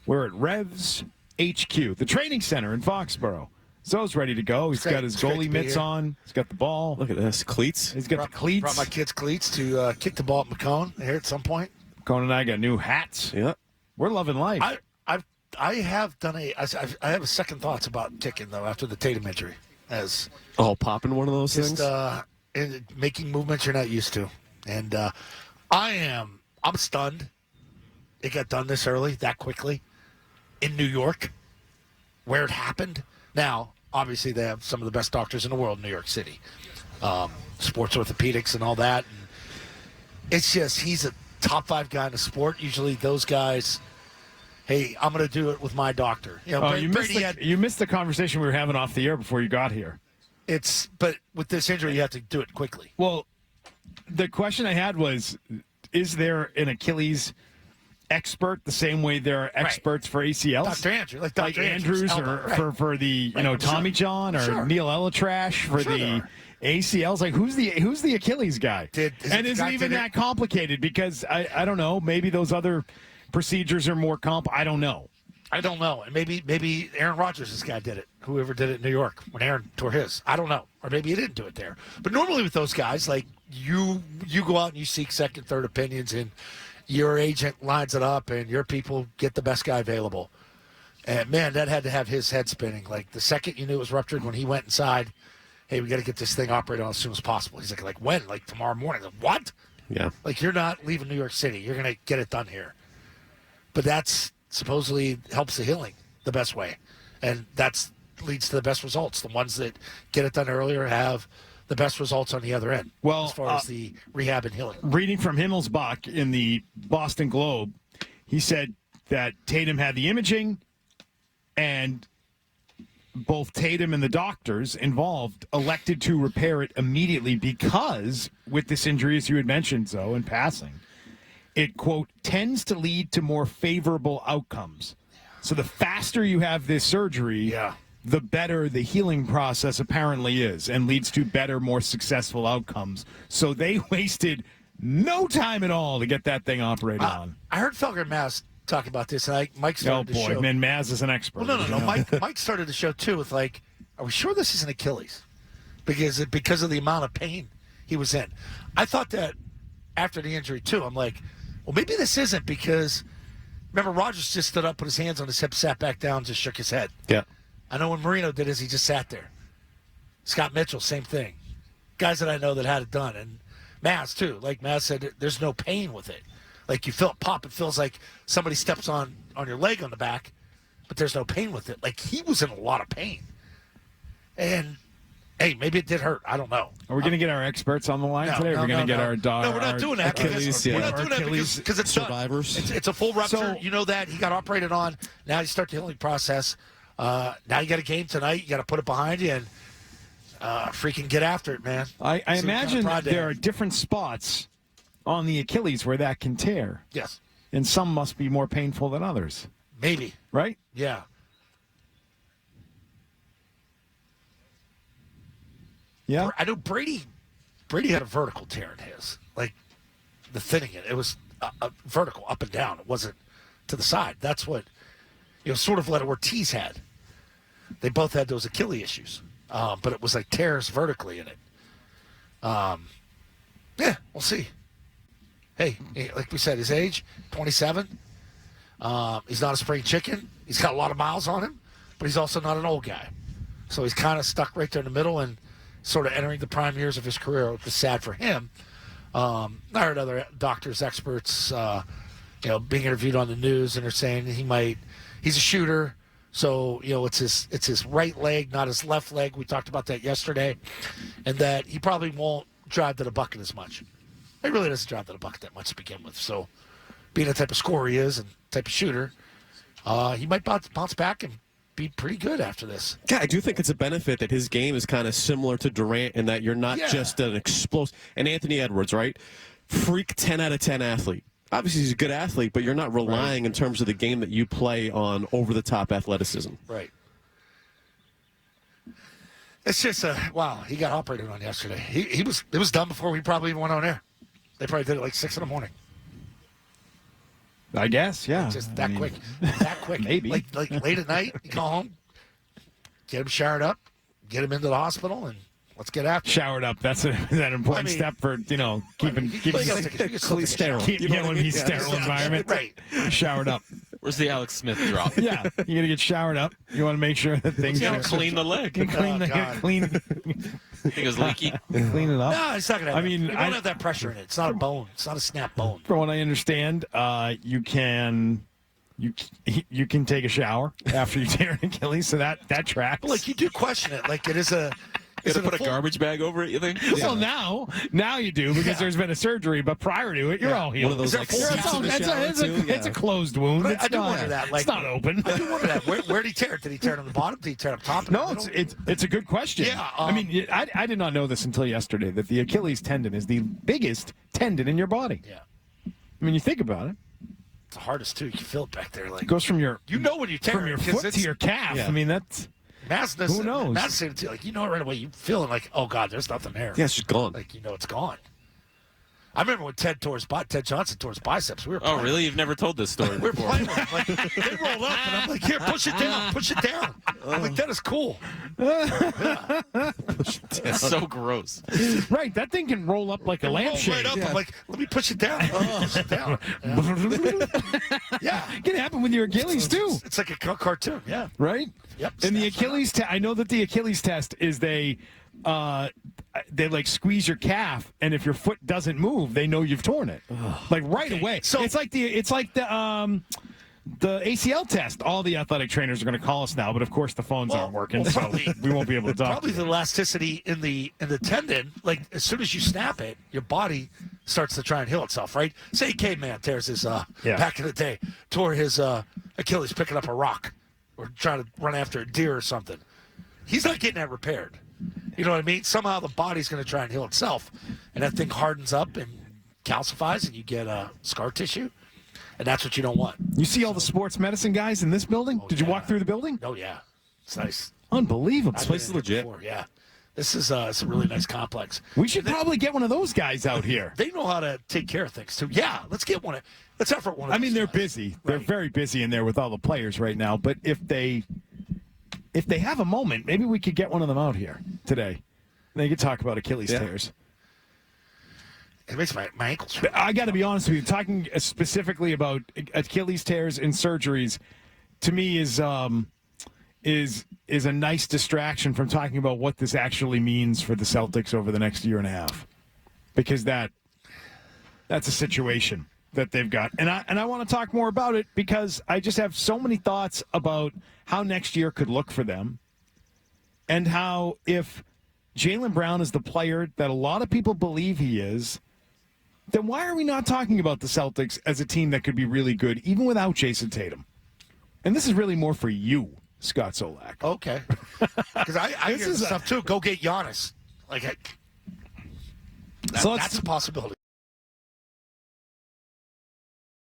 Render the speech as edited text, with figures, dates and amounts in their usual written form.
We're at Revs HQ, the training center in Foxborough. Zo's ready to go. He's got his goalie mitts on. He's got the ball. Look at this. Cleats. He's got the cleats. Brought my kids' cleats to kick the ball at McCone here at some point. McCone and I got new hats. Yeah. We're loving life. I have done I have a second thoughts about kicking, though, after the Tatum injury. As popping one of those things? And making movements you're not used to. And I'm stunned it got done this early, that quickly, in New York, where it happened. Now, obviously, they have some of the best doctors in the world in New York City. Sports orthopedics and all that. And it's just, he's a top 5 guy in the sport. Usually those guys, hey, I'm going to do it with my doctor. You know, you missed the conversation we were having off the air before you got here. But with this injury, you have to do it quickly. Well, the question I had was, is there an Achilles expert the same way there are experts for ACLs? Dr. Andrew, like Dr. Andrews, or for the Tommy John, or Neil Elatrash for the ACLs. Like, who's the Achilles guy? And is it even that complicated? Because I don't know. Maybe those other procedures are more I don't know. And maybe Aaron Rodgers' guy did it. Whoever did it in New York when Aaron tore his. I don't know. Or maybe he didn't do it there. But normally with those guys, like you go out and you seek second, third opinions, and your agent lines it up, and your people get the best guy available. And, man, that had to have his head spinning. Like, the second you knew it was ruptured, when he went inside, hey, we got to get this thing operated on as soon as possible. He's like when? Like, tomorrow morning. Like, what? Yeah. Like, you're not leaving New York City. You're going to get it done here. But that's supposedly helps the healing the best way. And that's leads to the best results. The ones that get it done earlier have the best results on the other end, as far as the rehab and healing. Reading from Himmelsbach in the Boston Globe, he said that Tatum had the imaging, and both Tatum and the doctors involved elected to repair it immediately because, with this injury, as you had mentioned, Zoe, in passing, it, quote, tends to lead to more favorable outcomes. So the faster you have this surgery, the better the healing process apparently is, and leads to better, more successful outcomes. So they wasted no time at all to get that thing operated on. I heard Felger and Maz talk about this, and Mike started the show. Oh, boy, man, Maz is an expert. Well, no. Mike started the show, too, with, like, are we sure this is an Achilles? Because of the amount of pain he was in. I thought that after the injury, too. I'm like, well, maybe this isn't, because remember, Rodgers just stood up, put his hands on his hips, sat back down, just shook his head. Yeah. I know when Marino did is he just sat there. Scott Mitchell, same thing. Guys that I know that had it done. And Maz, too. Like Maz said, there's no pain with it. Like, you feel it pop. It feels like somebody steps on your leg on the back, but there's no pain with it. Like, he was in a lot of pain. And, hey, maybe it did hurt. I don't know. Are we going to get our experts on the line today? Are we going to get our dog? No, we're not doing that. Achilles, we're not doing that because it's survivors. It's a full rupture. So, you know that. He got operated on. Now you start the healing process. Now you got a game tonight. You got to put it behind you and freaking get after it, man. I imagine there are different spots on the Achilles where that can tear. Yes. And some must be more painful than others. Maybe. Right? Yeah. Yeah. I know Brady had a vertical tear in his. Like, the thinning it. It was a vertical, up and down. It wasn't to the side. That's what, sort of what Ortiz had. They both had those Achilles issues. But it was like tears vertically in it. Yeah, we'll see. Hey, like we said, his age, 27. He's not a spring chicken. He's got a lot of miles on him, but he's also not an old guy. So he's kind of stuck right there in the middle and sort of entering the prime years of his career, which is sad for him. I heard other doctors, experts, being interviewed on the news, and they're saying he's a shooter. So, it's his right leg, not his left leg. We talked about that yesterday. And that he probably won't drive to the bucket as much. He really doesn't drive to the bucket that much to begin with. So, being the type of scorer he is and type of shooter, he might bounce back and be pretty good after this. Yeah, I do think it's a benefit that his game is kind of similar to Durant in that you're not just an explosive. And Anthony Edwards, right? Freak 10 out of 10 athlete. Obviously, he's a good athlete, but you're not relying in terms of the game that you play on over-the-top athleticism. Right. It's just wow. He got operated on yesterday. It was done before we probably even went on air. They probably did it like 6 in the morning. I guess, yeah. Just that quick. That quick. Maybe. Like late at night, you go home, get him showered up, get him into the hospital, and let's get after it. Showered up. That's that important step for, keeping sterile. When he's sterile environment. Right. Showered up. Where's the Alex Smith drop? Yeah. You got to get showered up. You want to make sure that things are Clean the leg. clean Think it was leaky. clean it up. No, it's not going to have I don't have that pressure in it. It's not a bone. It's not a snap bone. From what I understand, you can take a shower after you tear an Achilles, so that tracks. But, you do question it. Like, it is a... You got to put a garbage bag over it, you think? Well, now you do because there's been a surgery, but prior to it, you're all healed. One of those It's a closed wound. But I do wonder that. It's not open. I do wonder that. Where did he tear it? Did he tear it on the bottom? Did he tear it up top? No, it's a good question. Yeah, I mean, I did not know this until yesterday, that the Achilles tendon is the biggest tendon in your body. Yeah. I mean, you think about it. It's the hardest, too. You can feel it back there. Like, It goes from your when you tear from it, your 'cause foot to your calf. Yeah. I mean, that's... Who knows? Matt's saying it too. Like, right away. You feeling like, oh, God, there's nothing there. Yeah, it's just gone. Like, it's gone. I remember when Ted Johnson tore his biceps. We were Oh, really? You've never told this story We were before. playing with him. Like, they rolled up, and I'm like, here, push it down. Push it down. I'm like, that is cool. It's so gross. Right, that thing can roll up like a Roll lampshade. right up. I'm like, let me push it down. Push it down. Yeah. It can happen with your Achilles, too. It's like a cartoon. Yeah. Right? Yep. And the Achilles test, I know that the Achilles test is they squeeze your calf, and if your foot doesn't move, they know you've torn it, right away. So it's like the ACL test. All the athletic trainers are going to call us now, but of course the phones aren't working, so we won't be able to talk. Probably the elasticity in the tendon. Like, as soon as you snap it, your body starts to try and heal itself. Right? Say Caveman tears his back in the day, tore his Achilles picking up a rock or trying to run after a deer or something. He's not getting that repaired. You know what I mean? Somehow the body's going to try and heal itself, and that thing hardens up and calcifies, and you get scar tissue, and that's what you don't want. You see all the sports medicine guys in this building? Did you walk through the building? Oh, yeah. It's nice. Unbelievable. I've This place been is in here legit. before, yeah. This is it's a really nice complex. We should probably get one of those guys out here. They know how to take care of things, too. Yeah, let's get one. Let's effort one of I mean, those they're guys. busy. They're Right. very busy in there with all the players right now. But if they have a moment, maybe we could get one of them out here today. They could talk about Achilles tears. It makes my ankles hurt. I got to be honest with you. Talking specifically about Achilles tears and surgeries, to me is a nice distraction from talking about what this actually means for the Celtics over the next year and a half, because that's a situation that they've got, and I want to talk more about it because I just have so many thoughts about how next year could look for them, and how if Jaylen Brown is the player that a lot of people believe he is, then why are we not talking about the Celtics as a team that could be really good even without Jayson Tatum? And this is really more for you, Scott Zolak. Okay. Because I hear this stuff, too. Go get Giannis. Like, So that's a possibility.